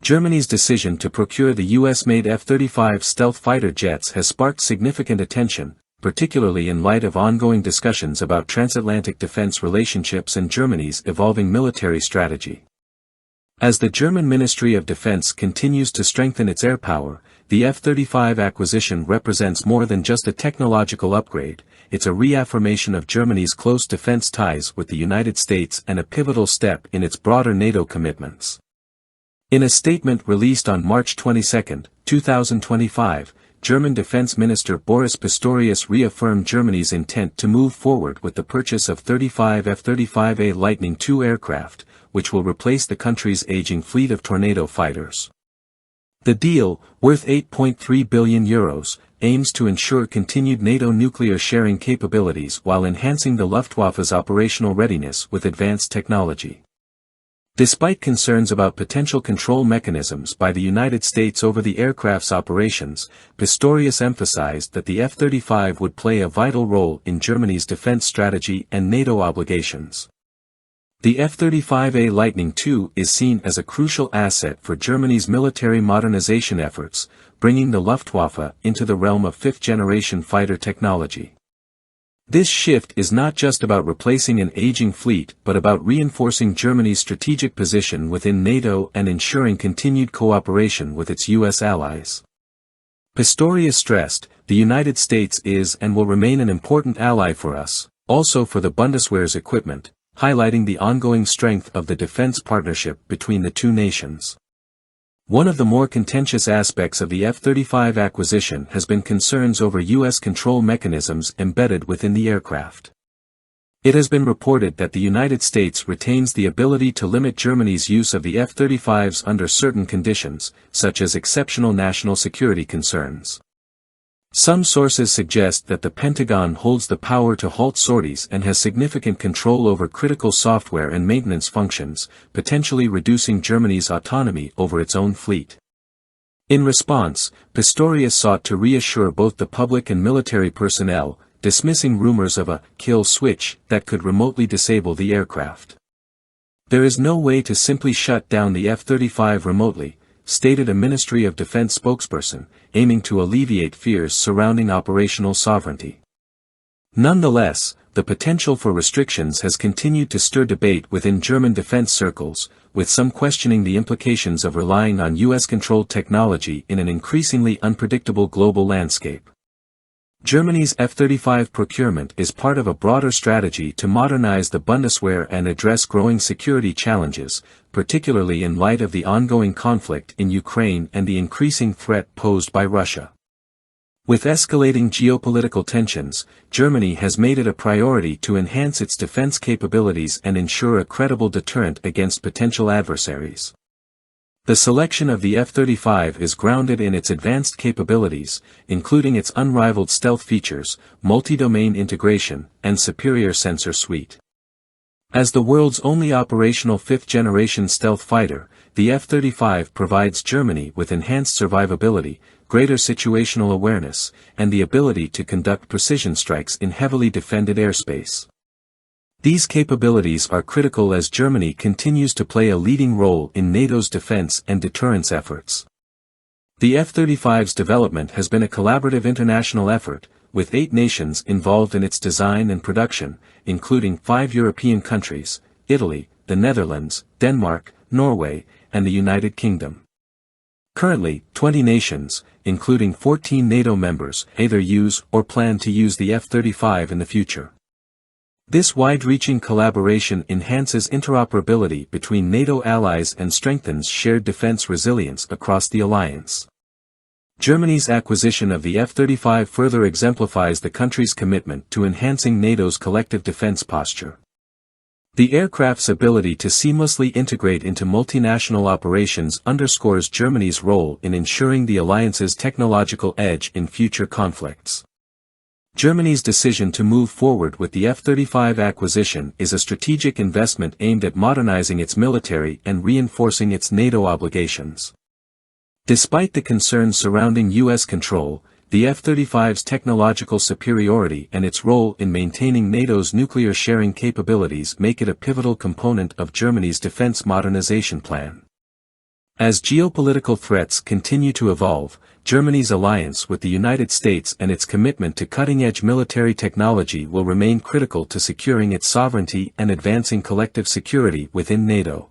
Germany's decision to procure the US-made F-35 stealth fighter jets has sparked significant attention, particularly in light of ongoing discussions about transatlantic defense relationships and Germany's evolving military strategy. As the German Ministry of Defense continues to strengthen its air power, the F-35 acquisition represents more than just a technological upgrade, it's a reaffirmation of Germany's close defense ties with the United States and a pivotal step in its broader NATO commitments. In a statement released on March 22, 2025, German Defense Minister Boris Pistorius reaffirmed Germany's intent to move forward with the purchase of 35 F-35A Lightning II aircraft, which will replace the country's aging fleet of Tornado fighters. The deal, worth €8.3 billion, aims to ensure continued NATO nuclear sharing capabilities while enhancing the Luftwaffe's operational readiness with advanced technology. Despite concerns about potential control mechanisms by the United States over the aircraft's operations, Pistorius emphasized that the F-35 would play a vital role in Germany's defense strategy and NATO obligations. The F-35A Lightning II is seen as a crucial asset for Germany's military modernization efforts, bringing the Luftwaffe into the realm of fifth-generation fighter technology. This shift is not just about replacing an aging fleet but about reinforcing Germany's strategic position within NATO and ensuring continued cooperation with its U.S. allies. Pistorius stressed, "The United States is and will remain an important ally for us, also for the Bundeswehr's equipment," highlighting the ongoing strength of the defense partnership between the two nations. One of the more contentious aspects of the F-35 acquisition has been concerns over U.S. control mechanisms embedded within the aircraft. It has been reported that the United States retains the ability to limit Germany's use of the F-35s under certain conditions, such as exceptional national security concerns. Some sources suggest that the Pentagon holds the power to halt sorties and has significant control over critical software and maintenance functions, potentially reducing Germany's autonomy over its own fleet. In response, Pistorius sought to reassure both the public and military personnel, dismissing rumors of a kill switch that could remotely disable the aircraft. "There is no way to simply shut down the F-35 remotely," stated a Ministry of Defense spokesperson, aiming to alleviate fears surrounding operational sovereignty. Nonetheless, the potential for restrictions has continued to stir debate within German defense circles, with some questioning the implications of relying on US-controlled technology in an increasingly unpredictable global landscape. Germany's F-35 procurement is part of a broader strategy to modernize the Bundeswehr and address growing security challenges, particularly in light of the ongoing conflict in Ukraine and the increasing threat posed by Russia. With escalating geopolitical tensions, Germany has made it a priority to enhance its defense capabilities and ensure a credible deterrent against potential adversaries. The selection of the F-35 is grounded in its advanced capabilities, including its unrivaled stealth features, multi-domain integration, and superior sensor suite. As the world's only operational fifth-generation stealth fighter, the F-35 provides Germany with enhanced survivability, greater situational awareness, and the ability to conduct precision strikes in heavily defended airspace. These capabilities are critical as Germany continues to play a leading role in NATO's defense and deterrence efforts. The F-35's development has been a collaborative international effort, with 8 nations involved in its design and production, including 5 European countries, Italy, the Netherlands, Denmark, Norway, and the United Kingdom. Currently, 20 nations, including 14 NATO members, either use or plan to use the F-35 in the future. This wide-reaching collaboration enhances interoperability between NATO allies and strengthens shared defense resilience across the alliance. Germany's acquisition of the F-35 further exemplifies the country's commitment to enhancing NATO's collective defense posture. The aircraft's ability to seamlessly integrate into multinational operations underscores Germany's role in ensuring the alliance's technological edge in future conflicts. Germany's decision to move forward with the F-35 acquisition is a strategic investment aimed at modernizing its military and reinforcing its NATO obligations. Despite the concerns surrounding U.S. control, the F-35's technological superiority and its role in maintaining NATO's nuclear sharing capabilities make it a pivotal component of Germany's defense modernization plan. As geopolitical threats continue to evolve, Germany's alliance with the United States and its commitment to cutting-edge military technology will remain critical to securing its sovereignty and advancing collective security within NATO.